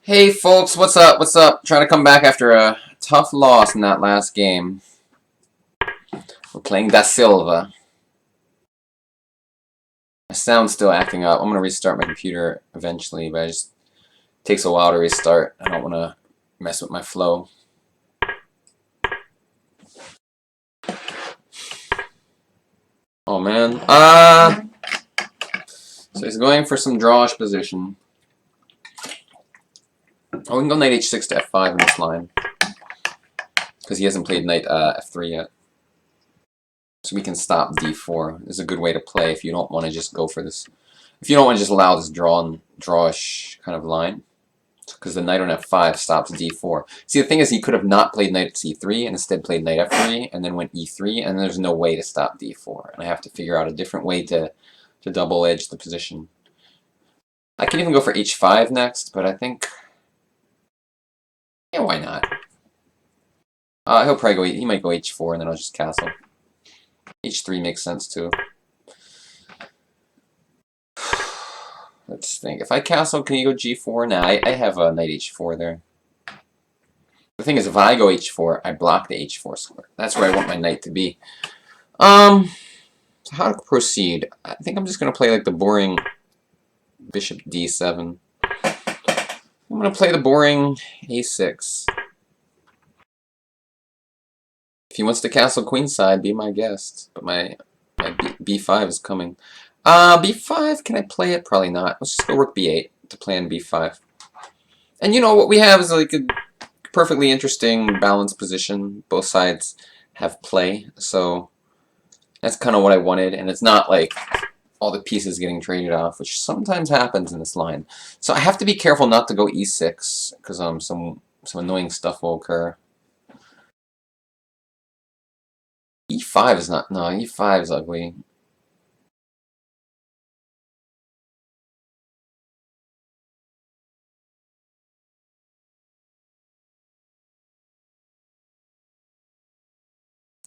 Hey folks, what's up? What's up? Trying to come back after a tough loss in that last game. We're playing DaSilva. My sound's still acting up. I'm gonna restart my computer eventually, but it just takes a while to restart. I don't want to mess with my flow. Oh man. So he's going for some drawish position. Oh, we can go knight h6 to f5 in this line because he hasn't played knight f3 yet. So we can stop d4. This is a good way to play if you don't want to just go for this. If you don't want to just allow this drawish kind of line, because the knight on f5 stops d4. See, the thing is, he could have not played knight at c3 and instead played knight f3 and then went e3, and there's no way to stop d4. And I have to figure out a different way to double edge the position. I can even go for h5 next, but I think, yeah, why not? He'll probably go. He might go h4, and then I'll just castle. h3 makes sense too. Let's think. If I castle, can you go g4? Nah, I have a knight h4 there. The thing is, if I go h4, I block the h4 square. That's where I want my knight to be. So how to proceed? I think I'm just going to play like the boring bishop d7. I'm going to play the boring a6. If he wants to castle queenside, be my guest. But my b5 is coming. b5, can I play it? Probably not. Let's just go rook b8 to plan b5. And you know, what we have is like a perfectly interesting balanced position. Both sides have play, so that's kind of what I wanted. And it's not like all the pieces getting traded off, which sometimes happens in this line. So I have to be careful not to go e6, because some annoying stuff will occur. e5 is not, no, e5 is ugly.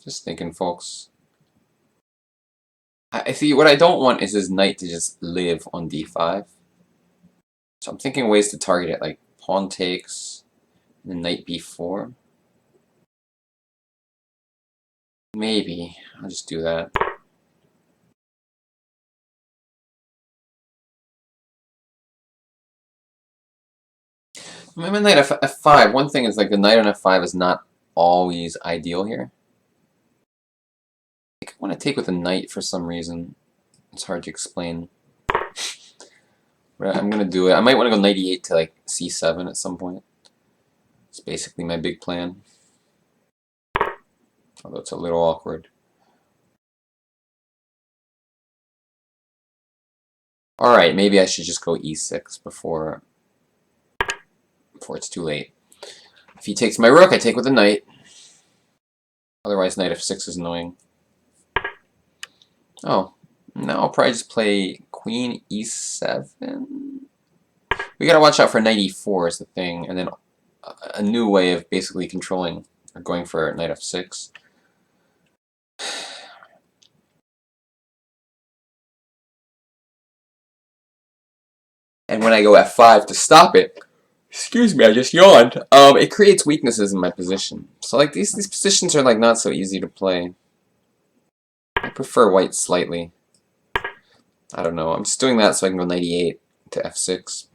Just thinking, folks. I see, what I don't want is his knight to just live on d5. So I'm thinking ways to target it, like pawn takes, and then knight b4. Maybe. I'll just do that. My knight f5. One thing is, like, the knight on f5 is not always ideal here. I want to take with a knight for some reason. It's hard to explain. But I'm going to do it. I might want to go knight e8 to, like, c7 at some point. It's basically my big plan. Although it's a little awkward. Alright, maybe I should just go e6 before it's too late. If he takes my rook, I take with a knight. Otherwise, knight f6 is annoying. Oh, now I'll probably just play queen e7. We gotta watch out for knight e4 is the thing, and then a new way of basically controlling or going for knight f6. And when I go f5 to stop it, excuse me, I just yawned. It creates weaknesses in my position. So like these positions are like not so easy to play. I prefer white slightly. I don't know. I'm just doing that so I can go knight e8 to f6.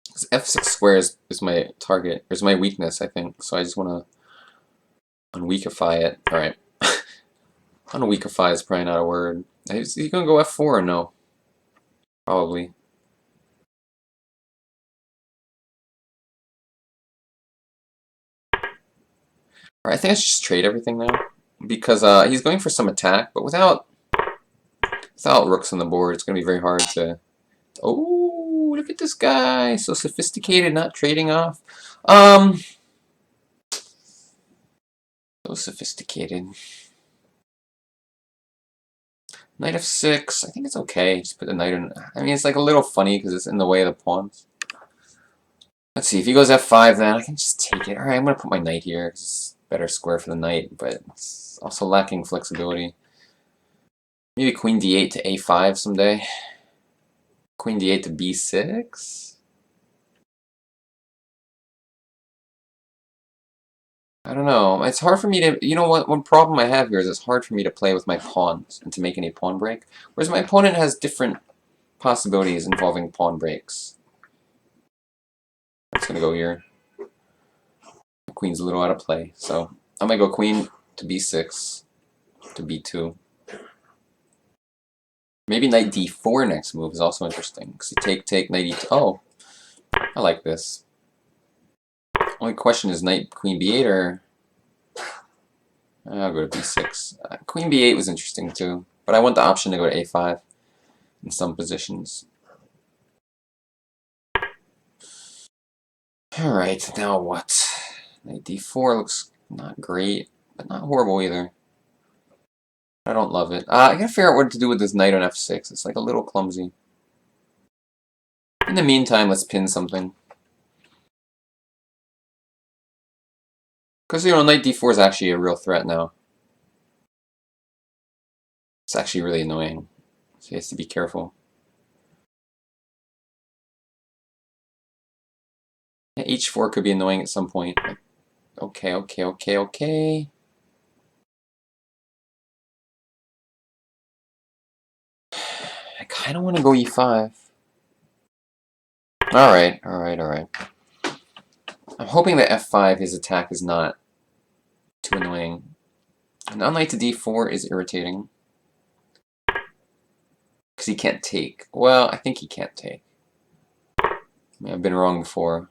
Because f6 square is my target, is my weakness, I think. So I just want to unweakify it. Alright. Unweakify is probably not a word. Is he going to go f4 or no? Probably. Alright, I think I should just trade everything now. Because he's going for some attack, but without rooks on the board, it's going to be very hard to... Oh, look at this guy. So sophisticated, not trading off. So sophisticated. Knight f6, I think it's okay. Just put the knight in. I mean, it's like a little funny because it's in the way of the pawns. Let's see, if he goes f5 then, I can just take it. Alright, I'm going to put my knight here. It's better square for the knight, but it's also lacking flexibility. Maybe queen d8 to a5 someday. Queen d8 to b6. I don't know. It's hard for me to, you know what, one problem I have here is it's hard for me to play with my pawns and to make any pawn break. Whereas my opponent has different possibilities involving pawn breaks. It's gonna go here. Queen's a little out of play, so I'm gonna go queen to b6 to b2. Maybe knight d4 next move is also interesting. Because you take, knight e2. Oh, I like this. Only question is knight queen b8 or... I'll go to b6. Queen b8 was interesting too, but I want the option to go to a5 in some positions. Alright, now what? Knight d4 looks not great, but not horrible either. I don't love it. I gotta figure out what to do with this knight on f6. It's like a little clumsy. In the meantime, let's pin something. Because, you know, knight d4 is actually a real threat now. It's actually really annoying. So he has to be careful. Yeah, h4 could be annoying at some point. Like, okay. I kind of want to go e5. Alright. I'm hoping that f5, his attack is not too annoying. And now knight to d4 is irritating. Because he can't take. Well, I think he can't take. I mean, I've been wrong before.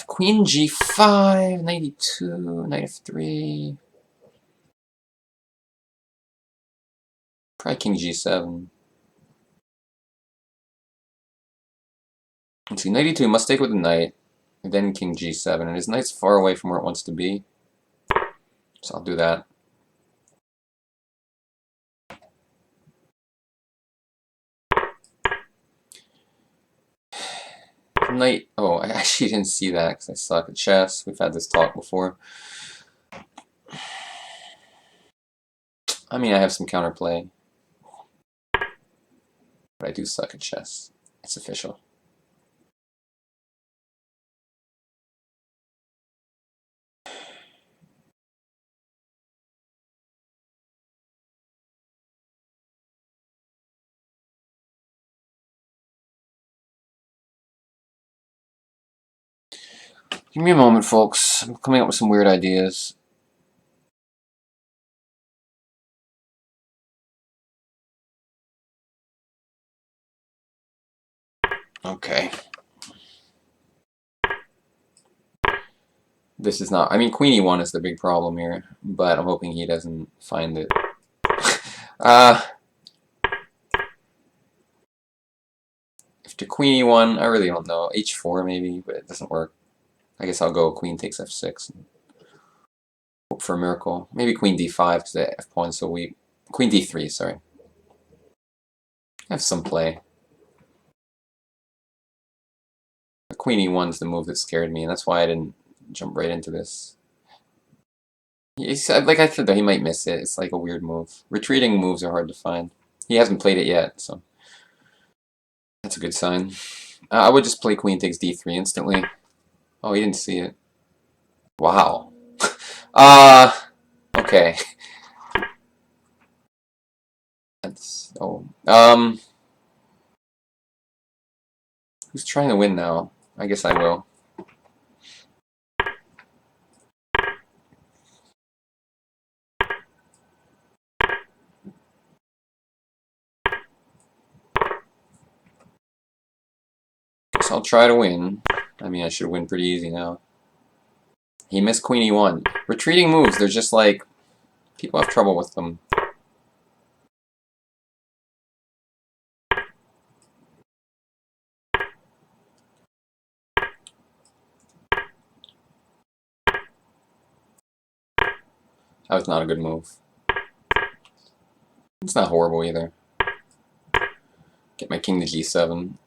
Queen g5, knight e2, knight f3. Probably king g7. Let's see, knight e2 must take with the knight, and then king g7, and his knight's far away from where it wants to be. So I'll do that. Knight, oh, I actually didn't see that because I suck at chess. We've had this talk before. I mean, I have some counterplay, but I do suck at chess. It's official. Give me a moment, folks. I'm coming up with some weird ideas. Okay. This is not... I mean, queen e1 is the big problem here, but I'm hoping he doesn't find it. If to queen e1, I really don't know. h4 maybe, but it doesn't work. I guess I'll go queen takes f6 and hope for a miracle. Maybe queen d5 because the f-pawn's so weak. Queen d3, sorry. I have some play. But queen e1's the move that scared me, and that's why I didn't jump right into this. Like I said, though, he might miss it. It's like a weird move. Retreating moves are hard to find. He hasn't played it yet, so that's a good sign. I would just play queen takes d3 instantly. Oh, he didn't see it. Wow. Okay. That's... Oh. Who's trying to win now? I guess I will. Guess I'll try to win. I mean, I should win pretty easy now. He missed queen e1. Retreating moves, they're just like... People have trouble with them. That was not a good move. It's not horrible either. Get my king to g7.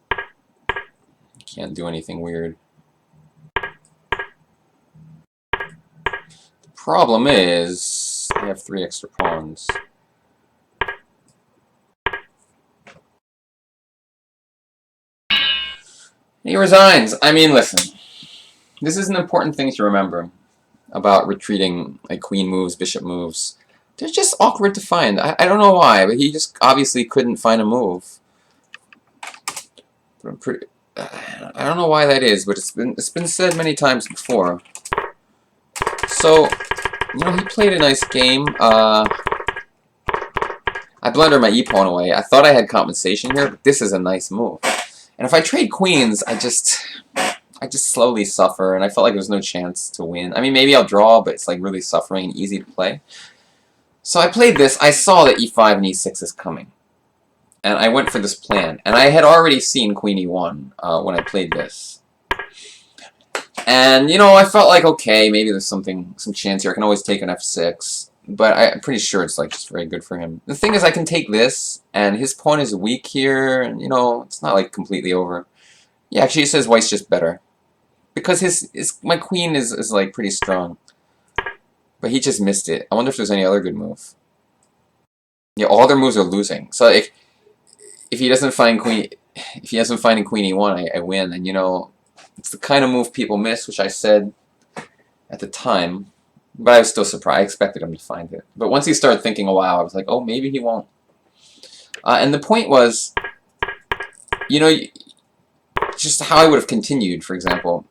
Can't do anything weird. The problem is, I have 3 extra pawns. He resigns. I mean, listen. This is an important thing to remember about retreating, like queen moves, bishop moves. They're just awkward to find. I don't know why, but he just obviously couldn't find a move. But I don't know why that is, but it's been said many times before. So, you know, he played a nice game. I blundered my e-pawn away. I thought I had compensation here, but this is a nice move. And if I trade queens, I just slowly suffer, and I felt like there was no chance to win. I mean, maybe I'll draw, but it's like really suffering and easy to play. So I played this. I saw that e5 and e6 is coming, and I went for this plan. And I had already seen queen e1 when I played this. And, you know, I felt like, okay, maybe there's some chance here. I can always take an f6. But I'm pretty sure it's like just very good for him. The thing is, I can take this, and his pawn is weak here, and you know, it's not like completely over. Yeah, actually, he says white's just better. Because my queen is like pretty strong. But he just missed it. I wonder if there's any other good move. Yeah, all their moves are losing. So if he doesn't find queen e1, I win. And you know, it's the kind of move people miss, which I said at the time. But I was still surprised. I expected him to find it. But once he started thinking a while, I was like, oh, maybe he won't. And the point was, you know, just how I would have continued, for example.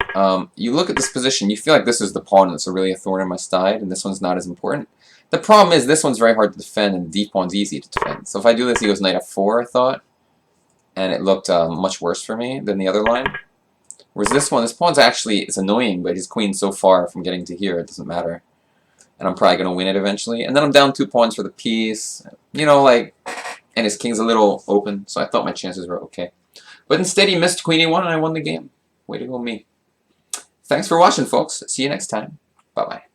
You look at this position, you feel like this is the pawn that's really a thorn in my side, and this one's not as important. The problem is this one's very hard to defend, and the d-pawn's easy to defend. So if I do this, he goes knight f4, I thought, and it looked much worse for me than the other line. Whereas this pawn's actually, it's annoying, but his queen's so far from getting to here, it doesn't matter. And I'm probably going to win it eventually. And then I'm down 2 pawns for the piece. You know, like, and his king's a little open, so I thought my chances were okay. But instead he missed queen e1 and I won the game. Way to go me. Thanks for watching, folks. See you next time. Bye-bye.